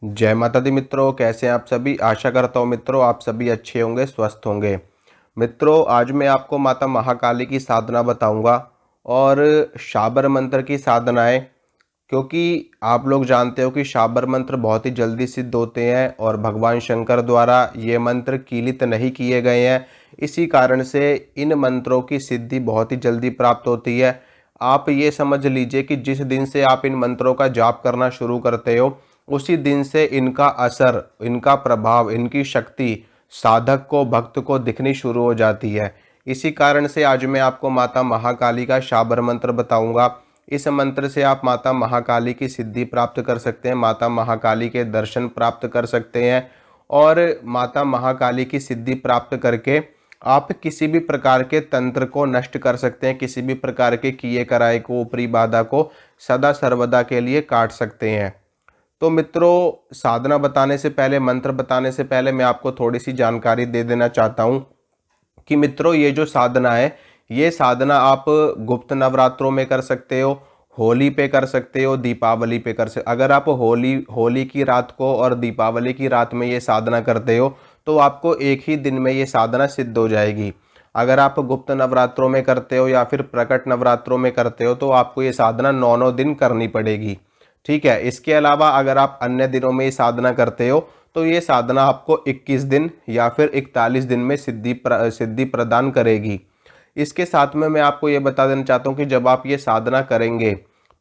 जय माता दी मित्रों, कैसे हैं आप सभी। आशा करता हूँ मित्रों आप सभी अच्छे होंगे, स्वस्थ होंगे। मित्रों, आज मैं आपको माता महाकाली की साधना बताऊंगा और शाबर मंत्र की साधनाएं, क्योंकि आप लोग जानते हो कि शाबर मंत्र बहुत ही जल्दी सिद्ध होते हैं और भगवान शंकर द्वारा ये मंत्र कीलित नहीं किए गए हैं। इसी कारण से इन मंत्रों की सिद्धि बहुत ही जल्दी प्राप्त होती है। आप ये समझ लीजिए कि जिस दिन से आप इन मंत्रों का जाप करना शुरू करते हो उसी दिन से इनका असर, इनका प्रभाव, इनकी शक्ति साधक को, भक्त को दिखनी शुरू हो जाती है। इसी कारण से आज मैं आपको माता महाकाली का शाबर मंत्र बताऊंगा। इस मंत्र से आप माता महाकाली की सिद्धि प्राप्त कर सकते हैं, माता महाकाली के दर्शन प्राप्त कर सकते हैं और माता महाकाली की सिद्धि प्राप्त करके आप किसी भी प्रकार के तंत्र को नष्ट कर सकते हैं, किसी भी प्रकार के किए कराए को, ऊपरी बाधा को सदा सर्वदा के लिए काट सकते हैं। तो मित्रों, साधना बताने से पहले, मंत्र बताने से पहले मैं आपको थोड़ी सी जानकारी दे देना चाहता हूँ कि मित्रों ये जो साधना है, ये साधना आप गुप्त नवरात्रों में कर सकते हो, होली पे कर सकते हो, दीपावली पे कर सकते। अगर आप होली की रात को और दीपावली की रात में ये साधना करते हो तो आपको एक ही दिन में ये साधना सिद्ध हो जाएगी। अगर आप गुप्त नवरात्रों में करते हो या फिर प्रकट नवरात्रों में करते हो तो आपको ये साधना 9 दिन करनी पड़ेगी। ठीक है। इसके अलावा अगर आप अन्य दिनों में ये साधना करते हो तो ये साधना आपको 21 दिन या फिर 41 दिन में सिद्धि प्रदान करेगी। इसके साथ में मैं आपको ये बता देना चाहता हूँ कि जब आप ये साधना करेंगे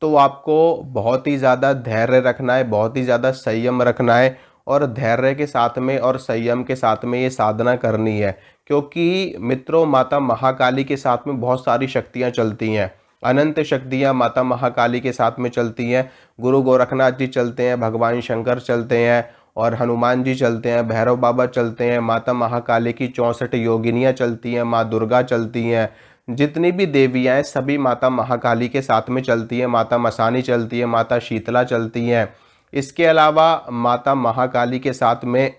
तो आपको बहुत ही ज़्यादा धैर्य रखना है, बहुत ही ज़्यादा संयम रखना है और धैर्य के साथ में और संयम के साथ में ये साधना करनी है। क्योंकि मित्रों, माता महाकाली के साथ में बहुत सारी शक्तियाँ चलती हैं, अनंत शक्तियाँ माता महाकाली के साथ में चलती हैं। गुरु गोरखनाथ जी चलते हैं, भगवान शंकर चलते हैं और हनुमान जी चलते हैं, भैरव बाबा चलते हैं, माता महाकाली की 64 योगिनियाँ चलती हैं, माँ दुर्गा चलती हैं, जितनी भी देवियाँ हैं सभी माता महाकाली के साथ में चलती हैं। माता मसानी चलती है, माता शीतला चलती हैं। इसके अलावा माता महाकाली के साथ में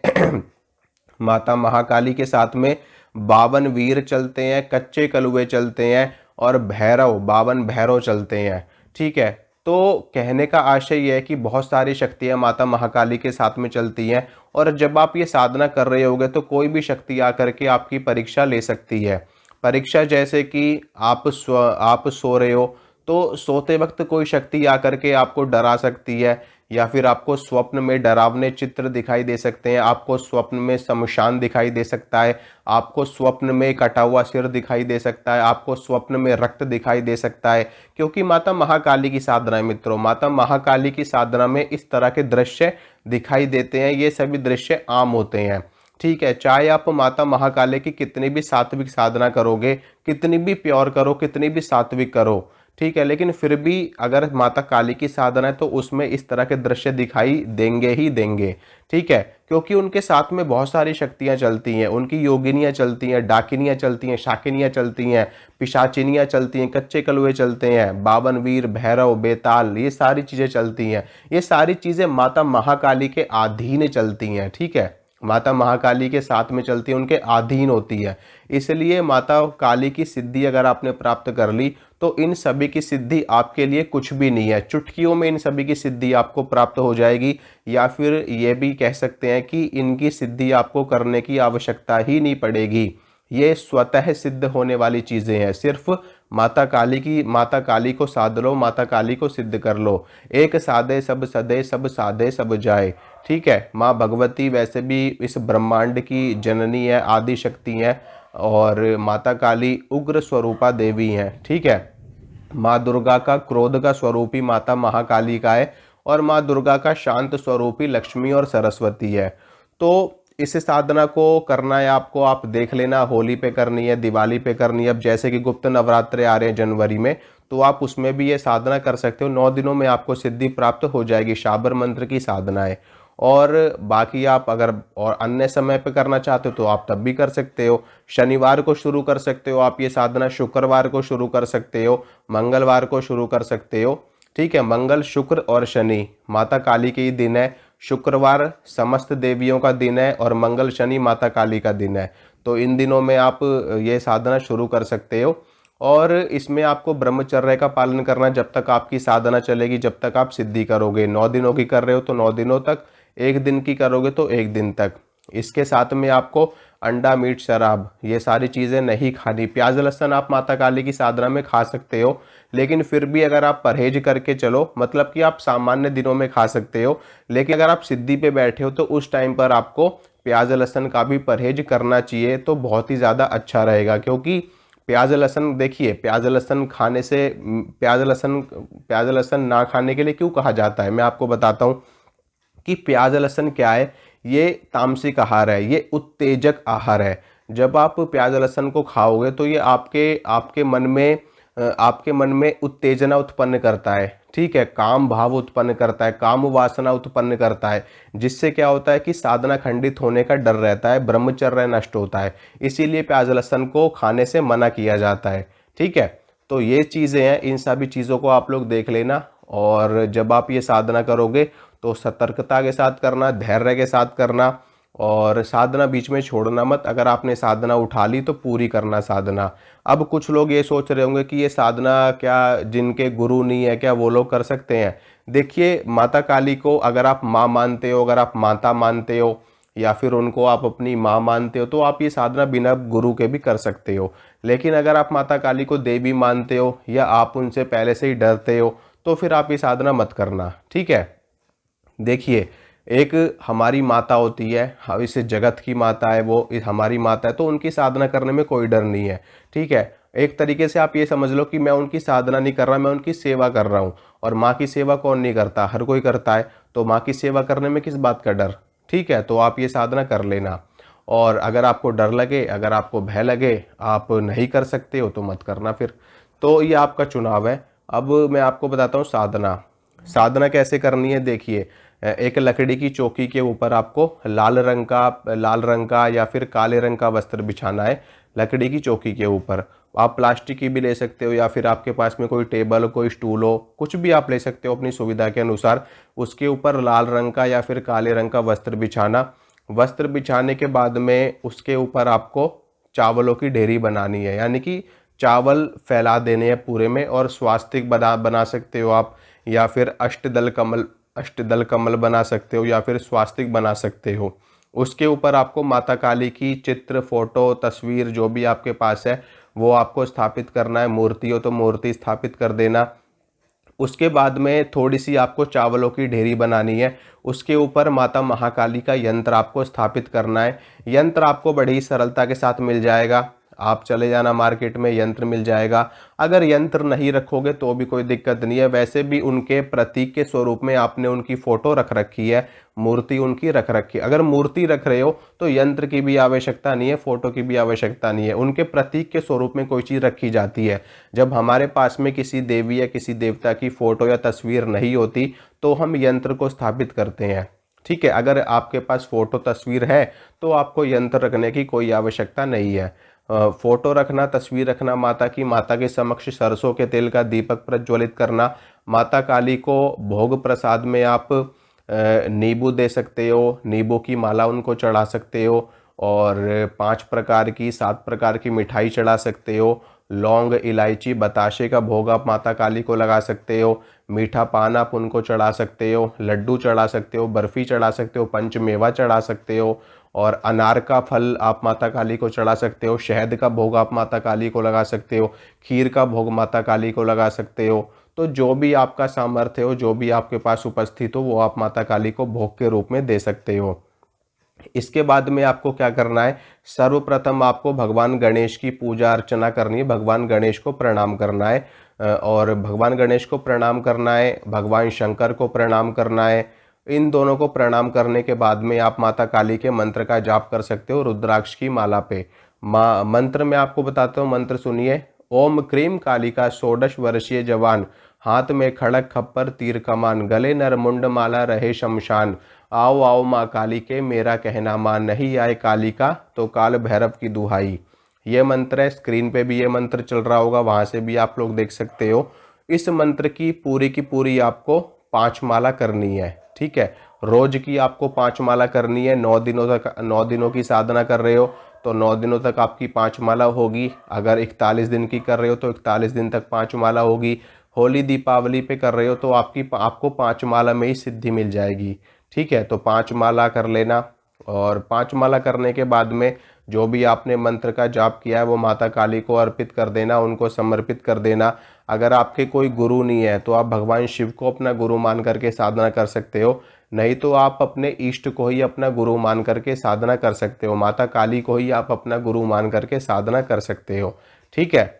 माता महाकाली के साथ में 52 वीर चलते हैं, कच्चे कलुए चलते हैं और भैरव, 52 भैरव चलते हैं। ठीक है। तो कहने का आशय यह है कि बहुत सारी शक्तियाँ माता महाकाली के साथ में चलती हैं और जब आप ये साधना कर रहे होगे तो कोई भी शक्ति आकर के आपकी परीक्षा ले सकती है। परीक्षा जैसे कि आप सो रहे हो तो सोते वक्त कोई शक्ति आकर के आपको डरा सकती है या फिर आपको स्वप्न में डरावने चित्र दिखाई दे सकते हैं, आपको स्वप्न में शमशान दिखाई दे सकता है, आपको स्वप्न में कटा हुआ सिर दिखाई दे सकता है, आपको स्वप्न में रक्त दिखाई दे सकता है। क्योंकि माता महाकाली की साधना है मित्रों, माता महाकाली की साधना में इस तरह के दृश्य दिखाई देते हैं। ये सभी दृश्य आम होते हैं। ठीक है। चाहे आप माता महाकाली की कितनी भी सात्विक साधना करोगे, कितनी भी प्योर करो, कितनी भी सात्विक करो, ठीक है, लेकिन फिर भी अगर माता काली की साधना है तो उसमें इस तरह के दृश्य दिखाई देंगे ही देंगे। ठीक है। क्योंकि उनके साथ में बहुत सारी शक्तियां चलती हैं, उनकी योगिनियां चलती हैं, डाकिनियां चलती हैं, शाकिनियां चलती हैं, पिशाचिनियां चलती हैं, कच्चे कलुए चलते हैं, 52 वीर, भैरव, बेताल, ये सारी चीजें चलती हैं। ये सारी चीजें माता महाकाली के अधीन चलती हैं। ठीक है। माता महाकाली के साथ में चलती है, उनके अधीन होती है। इसलिए माता काली की सिद्धि अगर आपने प्राप्त कर ली तो इन सभी की सिद्धि आपके लिए कुछ भी नहीं है, चुटकियों में इन सभी की सिद्धि आपको प्राप्त हो जाएगी। या फिर ये भी कह सकते हैं कि इनकी सिद्धि आपको करने की आवश्यकता ही नहीं पड़ेगी। ये स्वतः सिद्ध होने वाली चीज़ें हैं। सिर्फ माता काली को साध लो, माता काली को सिद्ध कर लो। एक साधे सब सदे, सब साधे सब जाए। ठीक है। माँ भगवती वैसे भी इस ब्रह्मांड की जननी है, आदि शक्ति है और माता काली उग्र स्वरूपा देवी हैं। ठीक है। माँ दुर्गा का क्रोध का स्वरूप ही माता महाकाली का है और माँ दुर्गा का शांत स्वरूप ही लक्ष्मी और सरस्वती है। तो इस साधना को करना है आपको, आप देख लेना, होली पे करनी है, दिवाली पे करनी है। अब जैसे कि गुप्त नवरात्रे आ रहे हैं जनवरी में, तो आप उसमें भी ये साधना कर सकते हो। 9 दिनों में आपको सिद्धि प्राप्त हो जाएगी। शाबर मंत्र की साधना है। और बाकी आप अगर और अन्य समय पे करना चाहते हो तो आप तब भी कर सकते हो। शनिवार को शुरू कर सकते हो आप ये साधना, शुक्रवार को शुरू कर सकते हो, मंगलवार को शुरू कर सकते हो। ठीक है। मंगल, शुक्र और शनि माता काली के ही दिन है। शुक्रवार समस्त देवियों का दिन है और मंगल शनि माता काली का दिन है। तो इन दिनों में आप ये साधना शुरू कर सकते हो और इसमें आपको ब्रह्मचर्य का पालन करना जब तक आपकी साधना चलेगी, जब तक आप सिद्धि करोगे। 9 दिनों की कर रहे हो तो 9 दिनों तक, एक दिन की करोगे तो एक दिन तक। इसके साथ में आपको अंडा, मीट, शराब, ये सारी चीज़ें नहीं खानी। प्याज लहसुन आप माता काली की साधना में खा सकते हो, लेकिन फिर भी अगर आप परहेज करके चलो, मतलब कि आप सामान्य दिनों में खा सकते हो, लेकिन अगर आप सिद्धि पे बैठे हो तो उस टाइम पर आपको प्याज लहसुन का भी परहेज करना चाहिए, तो बहुत ही ज़्यादा अच्छा रहेगा। क्योंकि प्याज लहसुन, देखिए प्याज लहसुन खाने से, प्याज लहसुन ना खाने के लिए क्यों कहा जाता है, मैं आपको बताता हूँ कि प्याज लहसुन क्या है। ये तामसिक आहार है, ये उत्तेजक आहार है। जब आप प्याज लहसुन को खाओगे तो ये आपके आपके मन में उत्तेजना उत्पन्न करता है, ठीक है, काम भाव उत्पन्न करता है, काम वासना उत्पन्न करता है, जिससे क्या होता है कि साधना खंडित होने का डर रहता है, ब्रह्मचर्य नष्ट होता है। इसीलिए प्याज लहसुन को खाने से मना किया जाता है, ठीक है। तो ये चीज़ें हैं, इन सभी चीज़ों को आप लोग देख लेना। और जब आप ये साधना करोगे तो सतर्कता के साथ करना, धैर्य के साथ करना, और साधना बीच में छोड़ना मत। अगर आपने साधना उठा ली तो पूरी करना साधना। अब कुछ लोग ये सोच रहे होंगे कि ये साधना क्या जिनके गुरु नहीं है क्या वो लोग कर सकते हैं। देखिए माता काली को अगर आप माँ मानते हो, अगर आप माता मानते हो, या फिर उनको आप अपनी माँ मानते हो, तो आप ये साधना बिना गुरु के भी कर सकते हो। लेकिन अगर आप माता काली को देवी मानते हो या आप उनसे पहले से ही डरते हो, तो फिर आप ये साधना मत करना, ठीक है। देखिए एक हमारी माता होती है, इस जगत की माता है, वो हमारी माता है, तो उनकी साधना करने में कोई डर नहीं है, ठीक है। एक तरीके से आप ये समझ लो कि मैं उनकी साधना नहीं कर रहा, मैं उनकी सेवा कर रहा हूँ। और माँ की सेवा कौन नहीं करता, हर कोई करता है। तो माँ की सेवा करने में किस बात का डर, ठीक है। तो आप ये साधना कर लेना। और अगर आपको डर लगे, अगर आपको भय लगे, आप नहीं कर सकते हो तो मत करना फिर। तो ये आपका चुनाव है। अब मैं आपको बताता हूँ साधना। साधना कैसे करनी है, देखिए एक लकड़ी की चौकी के ऊपर आपको लाल रंग का या फिर काले रंग का वस्त्र बिछाना है लकड़ी की चौकी के ऊपर। आप प्लास्टिक की भी ले सकते हो, या फिर आपके पास में कोई टेबल, कोई स्टूल हो, कुछ भी आप ले सकते हो अपनी सुविधा के अनुसार। उसके ऊपर लाल रंग का या फिर काले रंग का वस्त्र बिछाना। वस्त्र बिछाने के बाद में उसके ऊपर आपको चावलों की ढेरी बनानी है, यानी कि चावल फैला देने हैं पूरे में। और स्वास्तिक बना सकते हो आप, या फिर अष्टदल कमल बना सकते हो, या फिर स्वास्तिक बना सकते हो। उसके ऊपर आपको माता काली की चित्र, फोटो, तस्वीर जो भी आपके पास है वो आपको स्थापित करना है। मूर्ति हो तो मूर्ति स्थापित कर देना। उसके बाद में थोड़ी सी आपको चावलों की ढेरी बनानी है। उसके ऊपर माता महाकाली का यंत्र आपको स्थापित करना है। यंत्र आपको बड़ी ही सरलता के साथ मिल जाएगा, आप चले जाना मार्केट में, यंत्र मिल जाएगा। अगर यंत्र नहीं रखोगे तो भी कोई दिक्कत नहीं है। वैसे भी उनके प्रतीक के स्वरूप में आपने उनकी फोटो रख रखी है, मूर्ति उनकी रख रखी है। अगर मूर्ति रख रहे हो तो यंत्र की भी आवश्यकता नहीं है, फोटो की भी आवश्यकता नहीं है। उनके प्रतीक के स्वरूप में कोई चीज़ रखी जाती है। जब हमारे पास में किसी देवी या किसी देवता की फोटो या तस्वीर नहीं होती तो हम यंत्र को स्थापित करते हैं, ठीक है। अगर आपके पास फोटो तस्वीर है तो आपको यंत्र रखने की कोई आवश्यकता नहीं है। फोटो रखना, तस्वीर रखना माता की, माता के समक्ष सरसों के तेल का दीपक प्रज्वलित करना। माता काली को भोग प्रसाद में आप नींबू दे सकते हो, नींबू की माला उनको चढ़ा सकते हो, और 5 प्रकार की 7 प्रकार की मिठाई चढ़ा सकते हो। लौंग, इलायची, बताशे का भोग आप माता काली को लगा सकते हो। मीठा पान आप उनको चढ़ा सकते हो, लड्डू चढ़ा सकते हो, बर्फ़ी चढ़ा सकते हो, पंचमेवा चढ़ा सकते हो, और अनार का फल आप माता काली को चढ़ा सकते हो। शहद का भोग आप माता काली को लगा सकते हो। खीर का भोग माता काली को लगा सकते हो। तो जो भी आपका सामर्थ्य हो, जो भी आपके पास उपस्थित हो, वो आप माता काली को भोग के रूप में दे सकते हो। इसके बाद में आपको क्या करना है, सर्वप्रथम आपको भगवान गणेश की पूजा अर्चना करनी है, भगवान गणेश को प्रणाम करना है। और भगवान गणेश को प्रणाम करना है, भगवान शंकर को प्रणाम करना है। इन दोनों को प्रणाम करने के बाद में आप माता काली के मंत्र का जाप कर सकते हो रुद्राक्ष की माला पे। मंत्र मैं आपको बताता हूँ, मंत्र सुनिए। ओम क्रीम कालिका 16 वर्षीय जवान, हाथ में खड़क खप्पर तीर कमान, गले नर मुंड माला रहे शमशान। आओ आओ माँ काली के मेरा कहना मान, नहीं आए कालिका तो काल भैरव की दुहाई। ये मंत्र है, स्क्रीन पे भी ये मंत्र चल रहा होगा, वहाँ से भी आप लोग देख सकते हो। इस मंत्र की पूरी आपको 5 माला करनी है, ठीक है। रोज की आपको 5 माला करनी है। 9 दिनों तक, 9 दिनों की साधना कर रहे हो तो 9 दिनों तक आपकी 5 माला होगी। अगर 41 दिन की कर रहे हो तो 41 दिन तक 5 माला होगी। होली दीपावली पे कर रहे हो तो आपको 5 माला में ही सिद्धि मिल जाएगी, ठीक है, तो 5 माला कर लेना। और 5 माला करने के बाद में जो भी आपने मंत्र का जाप किया है वो माता काली को अर्पित कर देना, उनको समर्पित कर देना। अगर आपके कोई गुरु नहीं है तो आप भगवान शिव को अपना गुरु मान करके साधना कर सकते हो, नहीं तो आप अपने इष्ट को ही अपना गुरु मान करके साधना कर सकते हो, माता काली को ही आप अपना गुरु मान करके साधना कर सकते हो। ठीक है,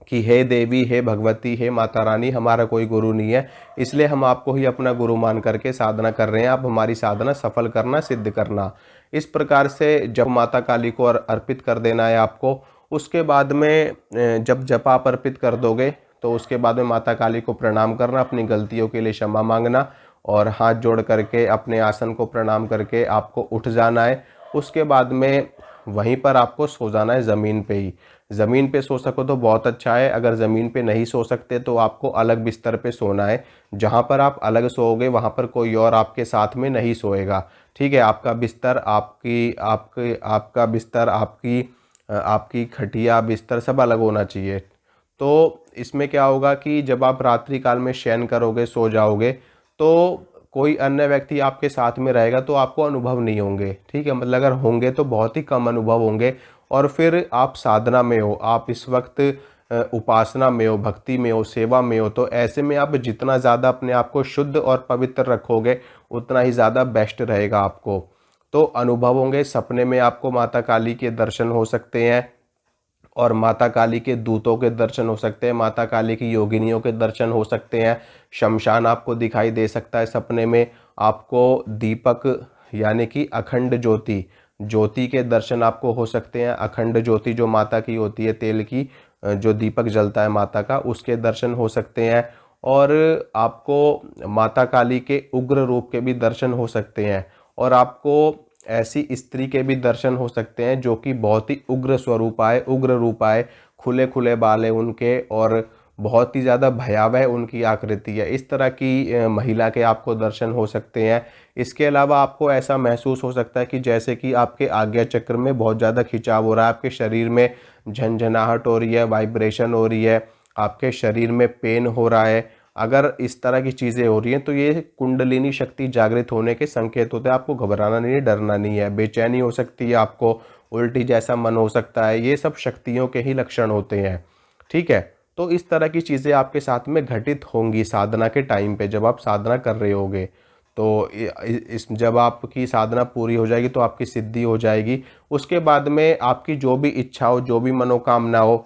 कि हे देवी, हे भगवती, हे माता रानी, हमारा कोई गुरु नहीं है, इसलिए हम आपको ही अपना गुरु मान करके साधना कर रहे हैं, आप हमारी साधना सफल करना, सिद्ध करना। इस प्रकार से जब माता काली को अर्पित कर देना है आपको। उसके बाद में जब जप आप अर्पित कर दोगे तो उसके बाद में माता काली को प्रणाम करना, अपनी गलतियों के लिए क्षमा मांगना और हाथ जोड़ करके अपने आसन को प्रणाम करके आपको उठ जाना है। उसके बाद में वहीं पर आपको सो जाना है, ज़मीन पे ही। ज़मीन पे सो सको तो बहुत अच्छा है, अगर ज़मीन पे नहीं सो सकते तो आपको अलग बिस्तर पे सोना है। जहाँ पर आप अलग सोओगे वहाँ पर कोई और आपके साथ में नहीं सोएगा। ठीक है, आपका बिस्तर, आपका बिस्तर, आपकी खटिया, बिस्तर सब अलग होना चाहिए। तो इसमें क्या होगा कि जब आप रात्रि काल में शयन करोगे, सो जाओगे, तो कोई अन्य व्यक्ति आपके साथ में रहेगा तो आपको अनुभव नहीं होंगे। ठीक है, मतलब अगर होंगे तो बहुत ही कम अनुभव होंगे। और फिर आप साधना में हो, आप इस वक्त उपासना में हो, भक्ति में हो, सेवा में हो, तो ऐसे में आप जितना ज़्यादा अपने आप को शुद्ध और पवित्र रखोगे उतना ही ज़्यादा बेस्ट रहेगा आपको। तो अनुभव होंगे, सपने में आपको माता काली के दर्शन हो सकते हैं और माता काली के दूतों के दर्शन हो सकते हैं, माता काली की योगिनियों के दर्शन हो सकते हैं। शमशान आपको दिखाई दे सकता है सपने में। आपको दीपक यानी कि अखंड ज्योति के दर्शन आपको हो सकते हैं। अखंड ज्योति जो माता की होती है, तेल की जो दीपक जलता है माता का, उसके दर्शन हो सकते हैं। और आपको माता काली के उग्र रूप के भी दर्शन हो सकते हैं। और आपको ऐसी स्त्री के भी दर्शन हो सकते हैं जो कि बहुत ही उग्र रूप आए, खुले खुले बाल है उनके और बहुत ही ज़्यादा भयावह उनकी आकृति है। इस तरह की महिला के आपको दर्शन हो सकते हैं। इसके अलावा आपको ऐसा महसूस हो सकता है कि जैसे कि आपके आज्ञा चक्र में बहुत ज़्यादा खिंचाव हो रहा है, आपके शरीर में झंझनाहट हो रही है, वाइब्रेशन हो रही है, आपके शरीर में पेन हो रहा है। अगर इस तरह की चीज़ें हो रही हैं तो ये कुंडलिनी शक्ति जागृत होने के संकेत होते हैं। आपको घबराना नहीं है, डरना नहीं है। बेचैनी हो सकती है, आपको उल्टी जैसा मन हो सकता है, ये सब शक्तियों के ही लक्षण होते हैं। ठीक है, तो इस तरह की चीज़ें आपके साथ में घटित होंगी साधना के टाइम पे, जब आप साधना कर रहे होगे। तो जब आपकी साधना पूरी हो जाएगी तो आपकी सिद्धि हो जाएगी। उसके बाद में आपकी जो भी इच्छा हो, जो भी मनोकामना हो,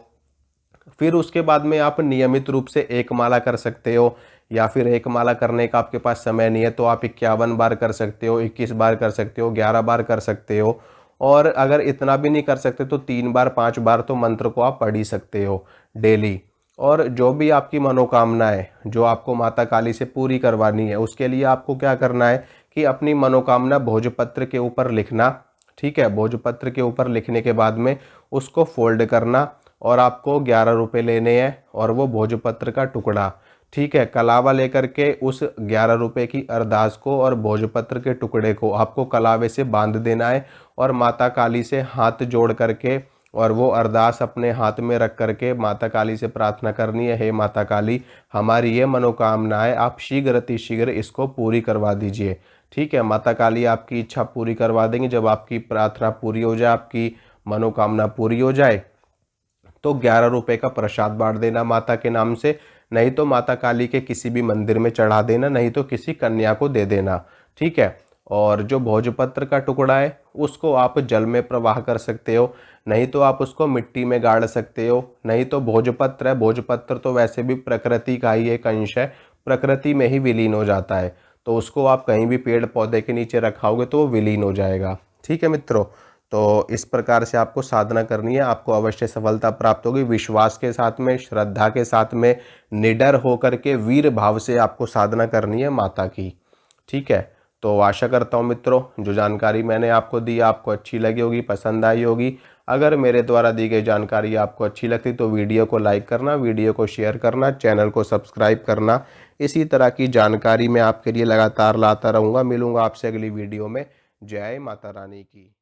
फिर उसके बाद में आप नियमित रूप से एक माला कर सकते हो। या फिर एक माला करने का आपके पास समय नहीं है तो आप 51 बार कर सकते हो, 21 बार कर सकते हो, 11 बार कर सकते हो। और अगर इतना भी नहीं कर सकते तो 3 बार 5 बार तो मंत्र को आप पढ़ ही सकते हो डेली। और जो भी आपकी मनोकामना है जो आपको माता काली से पूरी करवानी है, उसके लिए आपको क्या करना है कि अपनी मनोकामना भोजपत्र के ऊपर लिखना। ठीक है, भोजपत्र के ऊपर लिखने के बाद में उसको फोल्ड करना और आपको 11 रुपये लेने हैं और वो भोजपत्र का टुकड़ा, ठीक है, कलावा लेकर के उस 11 रुपये की अरदास को और भोजपत्र के टुकड़े को आपको कलावे से बांध देना है और माता काली से हाथ जोड़ करके और वो अरदास अपने हाथ में रख करके माता काली से प्रार्थना करनी है, हे माता काली, हमारी ये मनोकामना है, आप शीघ्र अतिशीघ्र इसको पूरी करवा दीजिए। ठीक है, माता काली आपकी इच्छा पूरी करवा देंगे। जब आपकी प्रार्थना पूरी हो जाए, आपकी मनोकामना पूरी हो जाए तो 11 रुपये का प्रसाद बांट देना माता के नाम से, नहीं तो माता काली के किसी भी मंदिर में चढ़ा देना, नहीं तो किसी कन्या को दे देना। ठीक है, और जो भोजपत्र का टुकड़ा है उसको आप जल में प्रवाह कर सकते हो, नहीं तो आप उसको मिट्टी में गाड़ सकते हो। नहीं तो भोजपत्र है, भोजपत्र तो वैसे भी प्रकृति का ही एक अंश है, प्रकृति में ही विलीन हो जाता है, तो उसको आप कहीं भी पेड़ पौधे के नीचे रखाओगे तो वो विलीन हो जाएगा। ठीक है मित्रों, तो इस प्रकार से आपको साधना करनी है, आपको अवश्य सफलता प्राप्त होगी। विश्वास के साथ में, श्रद्धा के साथ में, निडर होकर के वीर भाव से आपको साधना करनी है माता की। ठीक है, तो आशा करता हूँ मित्रों जो जानकारी मैंने आपको दी आपको अच्छी लगी होगी, पसंद आई होगी। अगर मेरे द्वारा दी गई जानकारी आपको अच्छी लगती तो वीडियो को लाइक करना, वीडियो को शेयर करना, चैनल को सब्सक्राइब करना। इसी तरह की जानकारी मैं आपके लिए लगातार लाता रहूँगा। मिलूँगा आपसे अगली वीडियो में। जय माता रानी की।